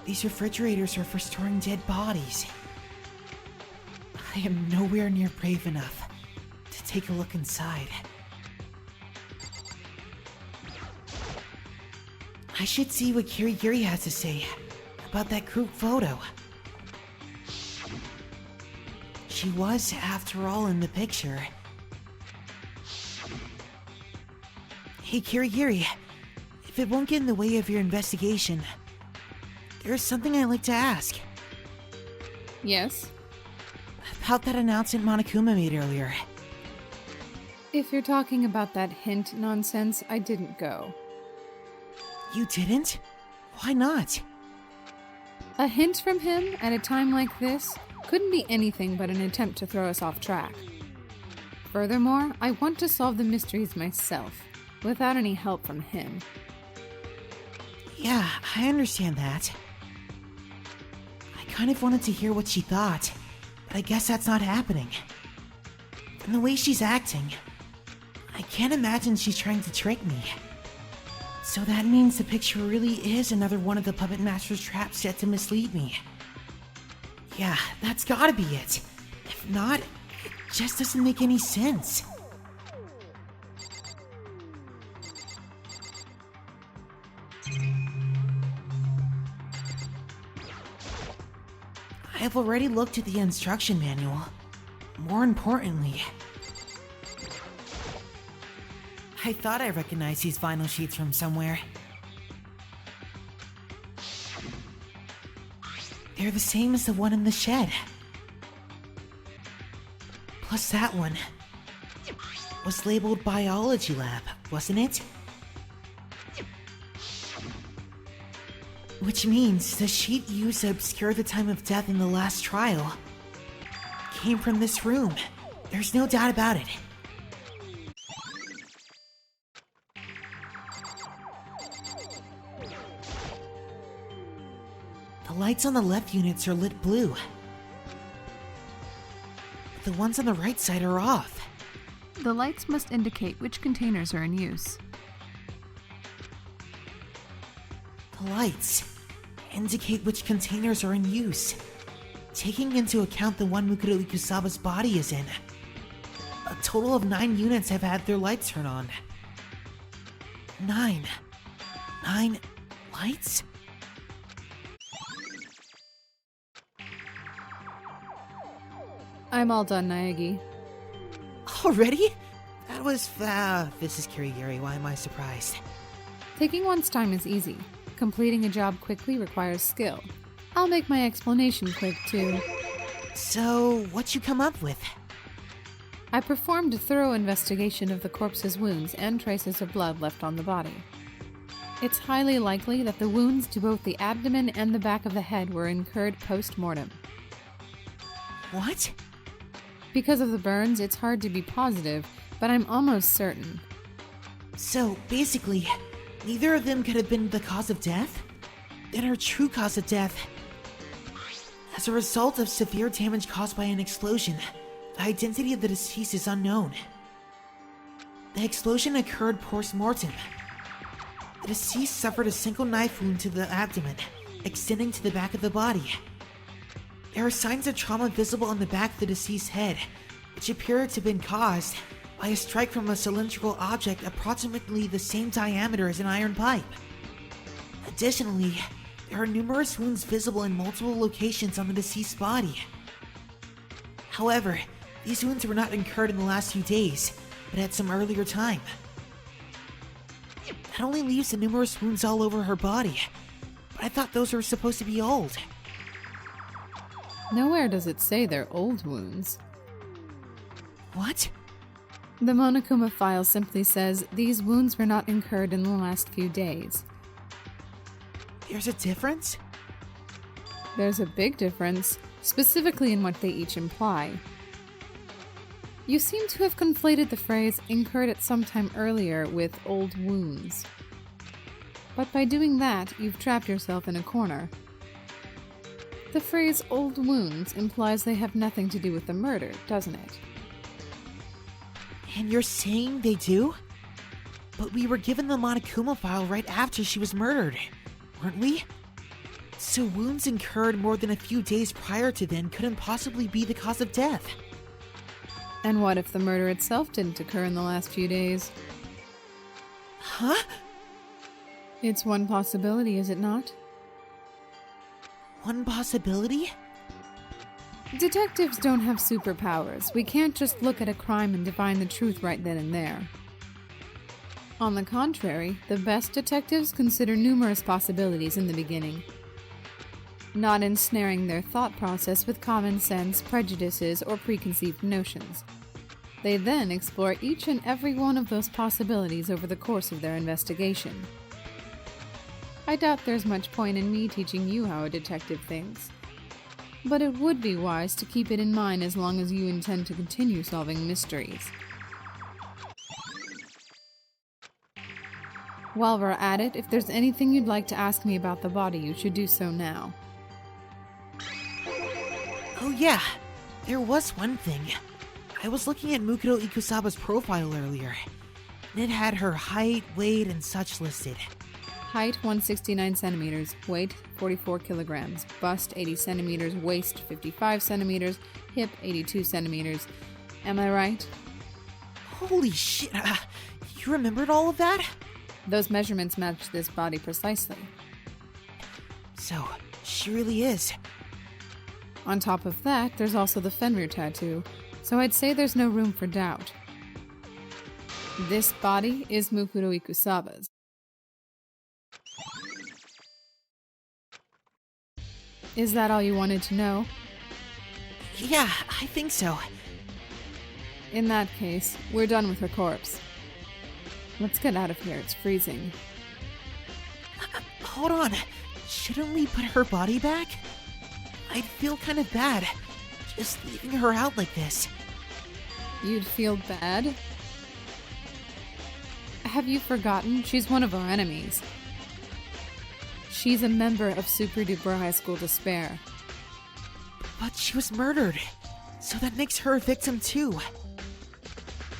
these refrigerators are for storing dead bodies. I am nowhere near brave enough to take a look inside. I should see what Kirigiri has to say about that group photo. She was, after all, in the picture. Hey, Kirigiri, if it won't get in the way of your investigation, there's something I'd like to ask. Yes? About that announcement Monokuma made earlier. If you're talking about that hint nonsense, I didn't go. You didn't? Why not? A hint from him at a time like this couldn't be anything but an attempt to throw us off track. Furthermore, I want to solve the mysteries myself, without any help from him. Yeah, I understand that. I kind of wanted to hear what she thought, but I guess that's not happening. From the way she's acting, I can't imagine she's trying to trick me. So that means the picture really is another one of the Puppet Master's traps set to mislead me. Yeah, that's gotta be it. If not, it just doesn't make any sense. I have already looked at the instruction manual. More importantly, I thought I recognized these vinyl sheets from somewhere. They're the same as the one in the shed. Plus that one was labeled Biology Lab, wasn't it? Which means the sheet used to obscure the time of death in the last trial came from this room. There's no doubt about it. The lights on the left units are lit blue. But the ones on the right side are off. The lights must indicate which containers are in use. The lights indicate which containers are in use, taking into account the one Mukuro Ikusaba's body is in. A total of 9 units have had their lights turned on. 9 lights? I'm all done, Naegi. Already? That was this is Kirigiri, why am I surprised? Taking one's time is easy. Completing a job quickly requires skill. I'll make my explanation quick, too. So, what'd you come up with? I performed a thorough investigation of the corpse's wounds and traces of blood left on the body. It's highly likely that the wounds to both the abdomen and the back of the head were incurred post-mortem. What? Because of the burns, it's hard to be positive, but I'm almost certain. So, basically, neither of them could have been the cause of death? Then her true cause of death, as a result of severe damage caused by an explosion, the identity of the deceased is unknown. The explosion occurred post-mortem. The deceased suffered a single knife wound to the abdomen, extending to the back of the body. There are signs of trauma visible on the back of the deceased's head, which appear to have been caused by a strike from a cylindrical object approximately the same diameter as an iron pipe. Additionally, there are numerous wounds visible in multiple locations on the deceased's body. However, these wounds were not incurred in the last few days, but at some earlier time. That only leaves the numerous wounds all over her body, but I thought those were supposed to be old. Nowhere does it say they're old wounds. What? The Monokuma file simply says these wounds were not incurred in the last few days. There's a difference? There's a big difference, specifically in what they each imply. You seem to have conflated the phrase incurred at some time earlier with old wounds. But by doing that, you've trapped yourself in a corner. The phrase old wounds implies they have nothing to do with the murder, doesn't it? And you're saying they do? But we were given the Monokuma file right after she was murdered, weren't we? So wounds incurred more than a few days prior to then couldn't possibly be the cause of death. And what if the murder itself didn't occur in the last few days? Huh? It's one possibility, is it not? One possibility? Detectives don't have superpowers. We can't just look at a crime and divine the truth right then and there. On the contrary, the best detectives consider numerous possibilities in the beginning, not ensnaring their thought process with common sense, prejudices, or preconceived notions. They then explore each and every one of those possibilities over the course of their investigation. I doubt there's much point in me teaching you how a detective thinks, but it would be wise to keep it in mind as long as you intend to continue solving mysteries. While we're at it, if there's anything you'd like to ask me about the body, you should do so now. Oh yeah, there was one thing. I was looking at Mukoto Ikusaba's profile earlier, and it had her height, weight, and such listed. Height 169 centimeters, weight 44 kilograms, bust 80 centimeters, waist 55 centimeters, hip 82 centimeters. Am I right? Holy shit, you remembered all of that? Those measurements match this body precisely. So, she really is. On top of that, there's also the Fenrir tattoo, so I'd say there's no room for doubt. This body is Mukoto Ikusaba's. Is that all you wanted to know? Yeah, I think so. In that case, we're done with her corpse. Let's get out of here, it's freezing. Hold on, shouldn't we put her body back? I'd feel kind of bad, just leaving her out like this. You'd feel bad? Have you forgotten? She's one of our enemies. She's a member of Super Duper High School Despair. But she was murdered, so that makes her a victim too.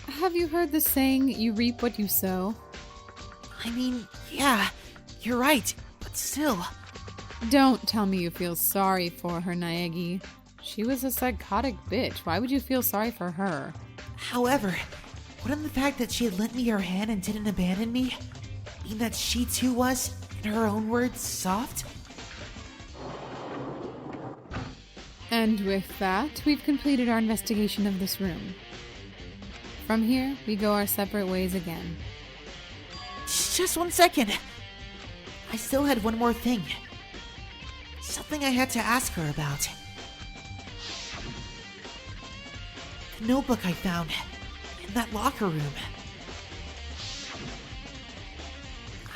Have you heard the saying, you reap what you sow? I mean, yeah, you're right, but still. Don't tell me you feel sorry for her, Naegi. She was a psychotic bitch. Why would you feel sorry for her? However, wouldn't the fact that she had lent me her hand and didn't abandon me mean that she too was, in her own words, soft? And with that, we've completed our investigation of this room. From here, we go our separate ways again. Just 1 second. I still had one more thing. Something I had to ask her about. The notebook I found in that locker room.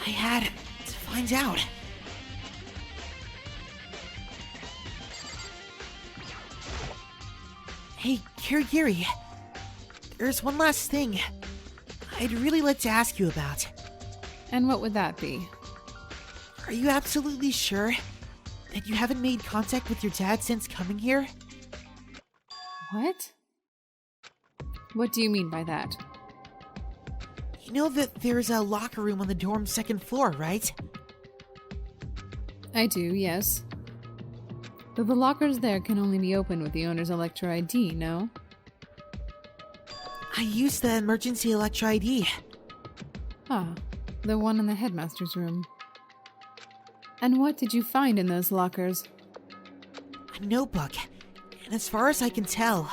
I had to find out. Hey, Kirigiri. There's one last thing I'd really like to ask you about. And what would that be? Are you absolutely sure that you haven't made contact with your dad since coming here? What? What do you mean by that? You know that there's a locker room on the dorm's second floor, right? I do, yes. But the lockers there can only be opened with the owner's Electro ID, no? I used the emergency Electro ID. Ah, the one in the headmaster's room. And what did you find in those lockers? A notebook. And as far as I can tell,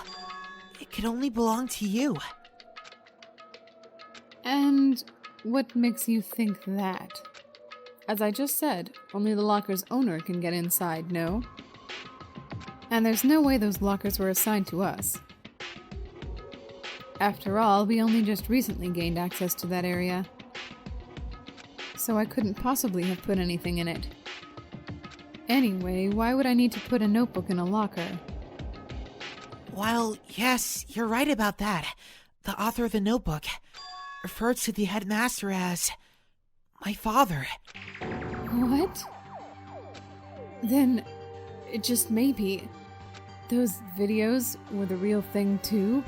it could only belong to you. And what makes you think that? As I just said, only the locker's owner can get inside, no? And there's no way those lockers were assigned to us. After all, we only just recently gained access to that area. So I couldn't possibly have put anything in it. Anyway, why would I need to put a notebook in a locker? While, yes, you're right about that. The author of the notebook referred to the headmaster as my father. What? Then, it just maybe, those videos were the real thing too?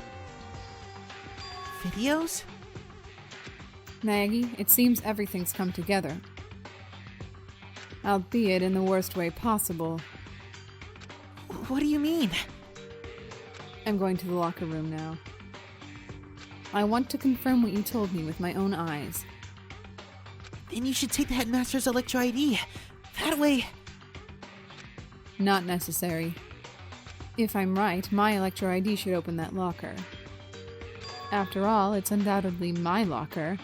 Videos? Naegi, it seems everything's come together. albeit in the worst way possible. What do you mean? I'm going to the locker room now. I want to confirm what you told me with my own eyes. Then you should take the headmaster's Electro ID. That way... Not necessary. If I'm right, my Electro ID should open that locker. After all, it's undoubtedly my locker.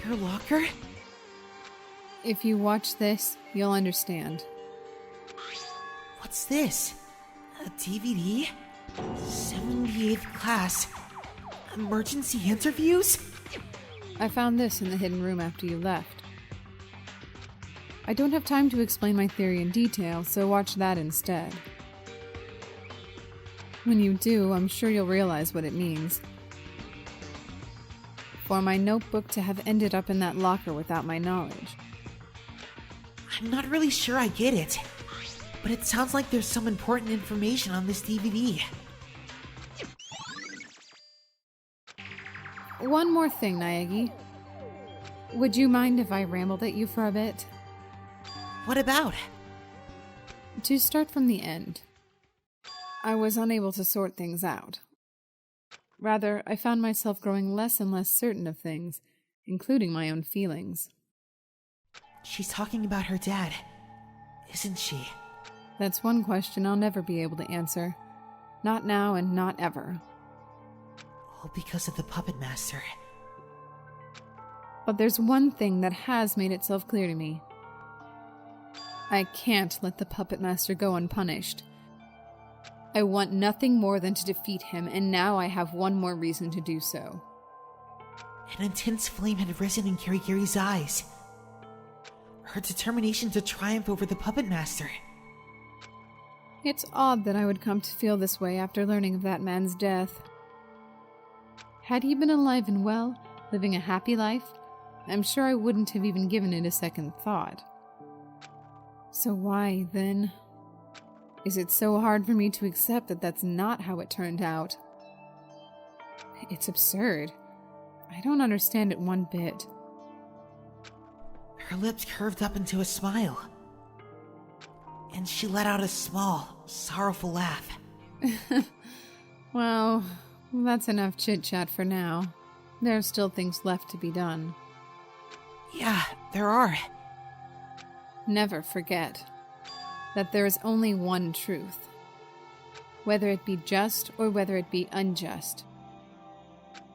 Your locker? If you watch this, you'll understand. What's this? A DVD? 78th class. Emergency interviews? I found this in the hidden room after you left. I don't have time to explain my theory in detail, so watch that instead. When you do, I'm sure you'll realize what it means. For my notebook to have ended up in that locker without my knowledge. I'm not really sure I get it, but it sounds like there's some important information on this DVD. One more thing, Naegi. Would you mind if I rambled at you for a bit? What about? To start from the end. I was unable to sort things out. Rather, I found myself growing less and less certain of things, including my own feelings. She's talking about her dad, isn't she? That's one question I'll never be able to answer. Not now and not ever. All because of the puppet master. But there's one thing that has made itself clear to me. I can't let the puppet master go unpunished. I want nothing more than to defeat him, and now I have one more reason to do so. An intense flame had risen in Kirigiri's eyes. Her determination to triumph over the puppet master. It's odd that I would come to feel this way after learning of that man's death. Had he been alive and well, living a happy life, I'm sure I wouldn't have even given it a second thought. So why, then? Is it so hard for me to accept that that's not how it turned out? It's absurd. I don't understand it one bit. Her lips curved up into a smile, and she let out a small, sorrowful laugh. Well, that's enough chit-chat for now. There are still things left to be done. Yeah, there are. Never forget that there is only one truth, whether it be just or whether it be unjust,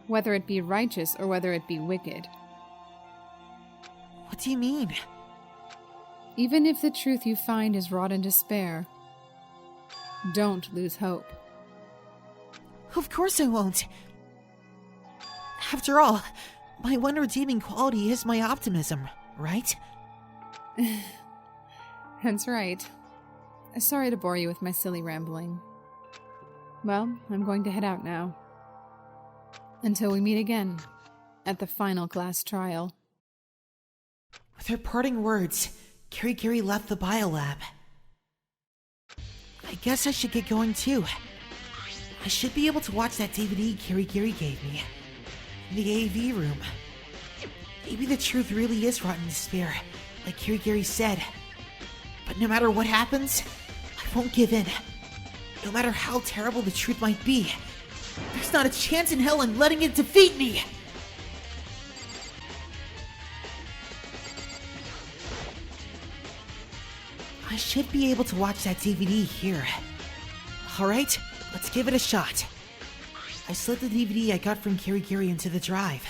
whether it be righteous or whether it be wicked. What do you mean? Even if the truth you find is wrought in despair, don't lose hope. Of course I won't. After all, my one redeeming quality is my optimism, right? That's right. Sorry to bore you with my silly rambling. Well, I'm going to head out now. Until we meet again, at the final class trial. With her parting words, Kirigiri left the biolab. I guess I should get going too. I should be able to watch that DVD Kirigiri gave me. In the AV room. Maybe the truth really is wrought in despair, like Kirigiri said. But no matter what happens, I won't give in. No matter how terrible the truth might be, there's not a chance in hell I'm letting it defeat me! I should be able to watch that DVD here. Alright, let's give it a shot. I slid the DVD I got from Kirigiri into the drive.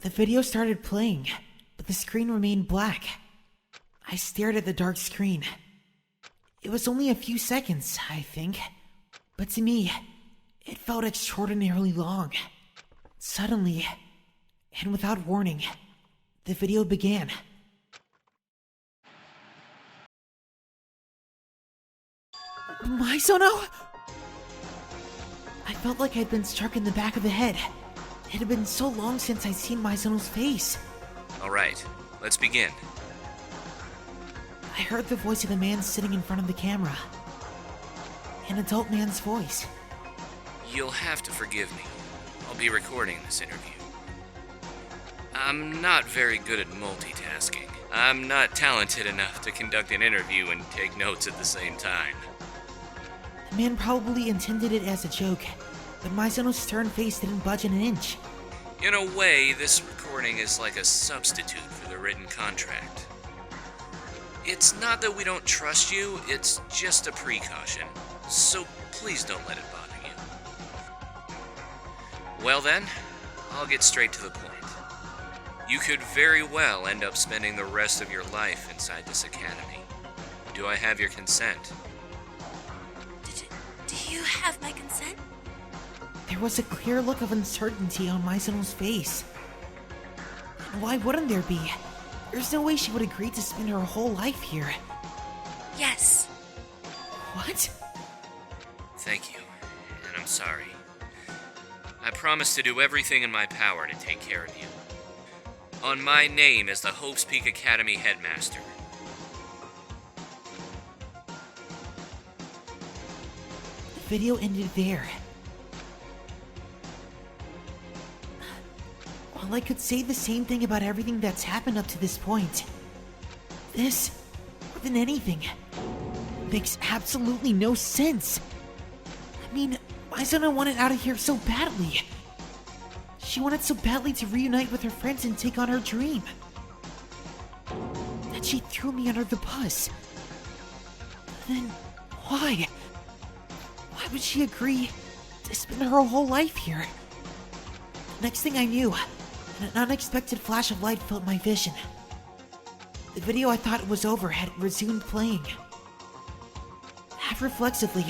The video started playing, but the screen remained black. I stared at the dark screen. It was only a few seconds, I think, but to me, it felt extraordinarily long. Suddenly, and without warning, the video began. Maizono? I felt like I'd been struck in the back of the head. It had been so long since I'd seen Maizono's face. Alright, let's begin. I heard the voice of the man sitting in front of the camera. An adult man's voice. You'll have to forgive me. I'll be recording this interview. I'm not very good at multitasking. I'm not talented enough to conduct an interview and take notes at the same time. The man probably intended it as a joke, but Maizono's stern face didn't budge an inch. In a way, this recording is like a substitute for the written contract. It's not that we don't trust you, it's just a precaution. So please don't let it bother you. Well then, I'll get straight to the point. You could very well end up spending the rest of your life inside this academy. Do I have your consent? Do you have my consent? There was a clear look of uncertainty on Maizono's face. And why wouldn't there be? There's no way she would agree to spend her whole life here. Yes. What? Thank you, and I'm sorry. I promise to do everything in my power to take care of you. On my name as the Hope's Peak Academy headmaster. The video ended there. Well, I could say the same thing about everything that's happened up to this point. This, more than anything, makes absolutely no sense. I mean, Maizono wanted out of here so badly. She wanted so badly to reunite with her friends and take on her dream. That she threw me under the bus. Then, why? Why would she agree to spend her whole life here? Next thing I knew, an unexpected flash of light filled my vision. The video I thought was over had resumed playing. Half reflexively,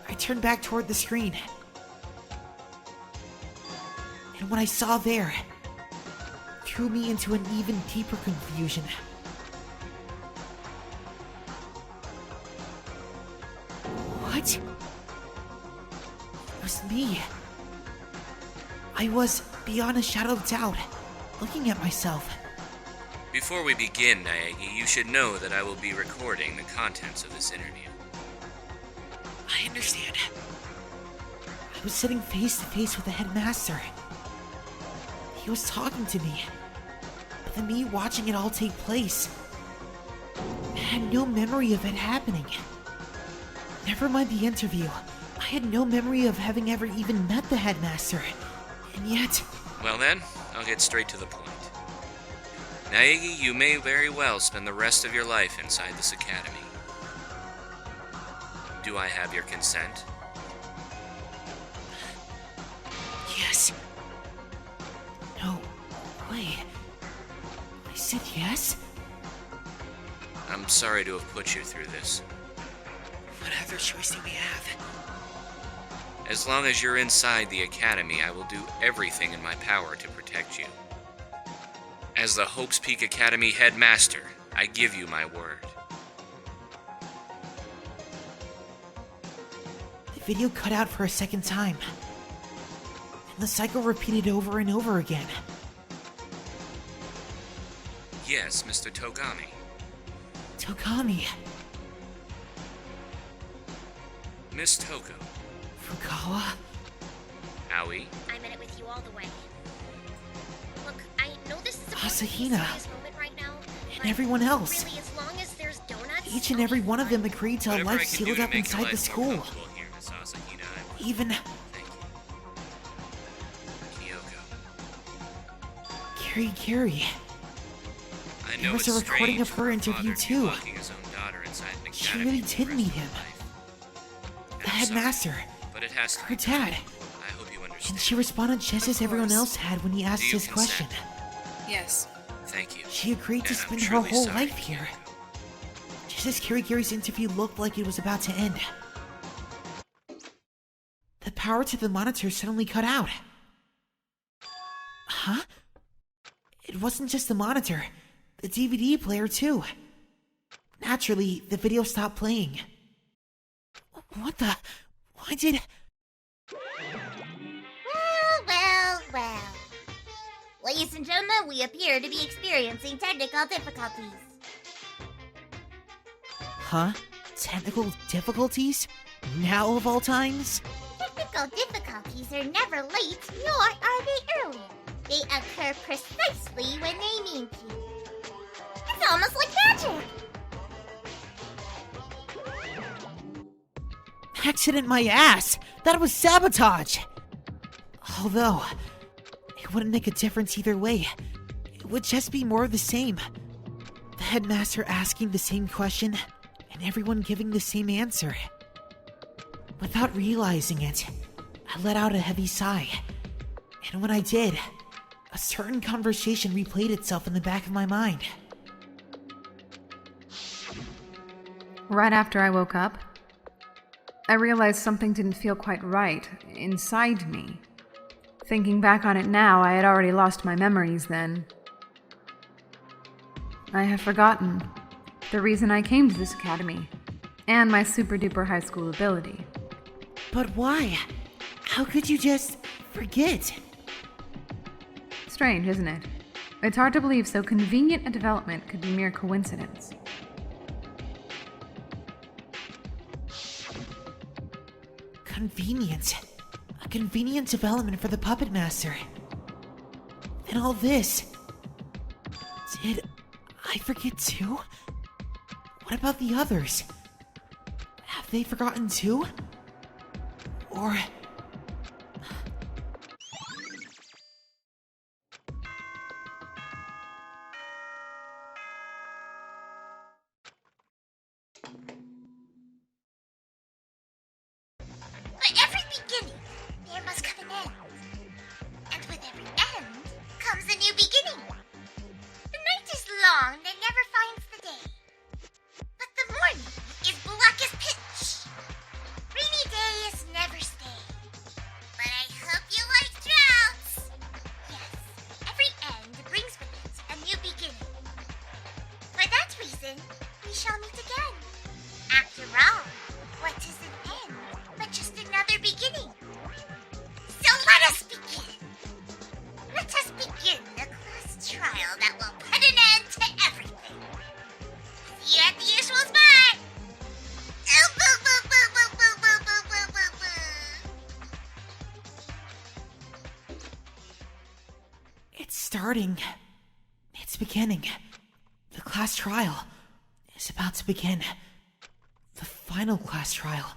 I turned back toward the screen. And what I saw there threw me into an even deeper confusion. What? It was me. I was, beyond a shadow of doubt, looking at myself. Before we begin, Naegi, you should know that I will be recording the contents of this interview. I understand. I was sitting face to face with the headmaster. He was talking to me, but then me watching it all take place. I had no memory of it happening. Never mind the interview, I had no memory of having ever even met the headmaster, and yet... Well then, I'll get straight to the point. Naegi, you may very well spend the rest of your life inside this academy. Do I have your consent? Yes. No, wait. I said yes? I'm sorry to have put you through this. What other choice do we have? As long as you're inside the academy, I will do everything in my power to protect you. As the Hope's Peak Academy headmaster, I give you my word. The video cut out for a second time. And the cycle repeated over and over again. Yes, Mr. Togami. Togami. Miss Toko. Fukawa. Aoi. I'm in it with you all the way. Look, I know this is a pretty Asahina. serious moment right now, And but everyone else. really, as long as there's donuts, Each and I'll every be one of them fine. agreed to a Whatever I life can do sealed to up make your inside life the more school. comfortable here, Miss Asahina, I will. Even Thank you. Kyoko. Kirigiri. I There know was it's a recording strange of her for a interview, father to be too. locking his own daughter inside an She academy really for the did rest meet of her him. life. The I'm sorry, headmaster. But it has to Her be done. dad. I hope you understand. And she responded just as everyone course. else had when he asked Do you his question. consent? Yes. Thank you. She agreed to And I'm spend her truly whole sorry, life here. Just as Kirigiri's interview looked like it was about to end. The power to the monitor suddenly cut out. Huh? It wasn't just the monitor. The DVD player, too. Naturally, the video stopped playing. What the... Why did... Well. Ladies and gentlemen, we appear to be experiencing technical difficulties. Huh? Technical difficulties? Now of all times? Technical difficulties are never late, nor are they early. They occur precisely when they mean to. It's almost like magic. Accident my ass! That was sabotage! Although, it wouldn't make a difference either way. It would just be more of the same. The headmaster asking the same question, and everyone giving the same answer. Without realizing it, I let out a heavy sigh. And when I did, a certain conversation replayed itself in the back of my mind. Right after I woke up, I realized something didn't feel quite right inside me. Thinking back on it now, I had already lost my memories then. I have forgotten the reason I came to this academy, and my super-duper high school ability. But why? How could you just forget? Strange, isn't it? It's hard to believe so convenient a development could be mere coincidence. Convenient. A convenient development for the Puppet Master. Then all this. Did I forget too? What about the others? Have they forgotten too? Or... For every beginning, there must come an end. And with every end comes a new beginning. The night is long that never finds the day. But the morning is black as pitch. Rainy days never stay. But I hope you like droughts. Yes, every end brings with it a new beginning. For that reason, we shall meet again. After all, what is an end but just another beginning? So let us begin. Let us begin the class trial that will put an end to everything. See you at the usual spot. Oh, boo, boo, boo, boo, boo, boo, boo, boo, boo, boo. It's starting. It's beginning. The class trial is about to begin. The final class trial,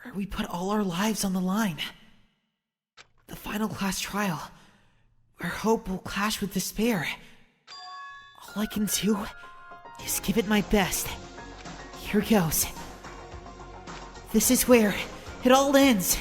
where we put all our lives on the line. The final class trial, where hope will clash with despair. All I can do is give it my best. Here goes. This is where it all ends.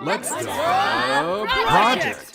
Let's go project!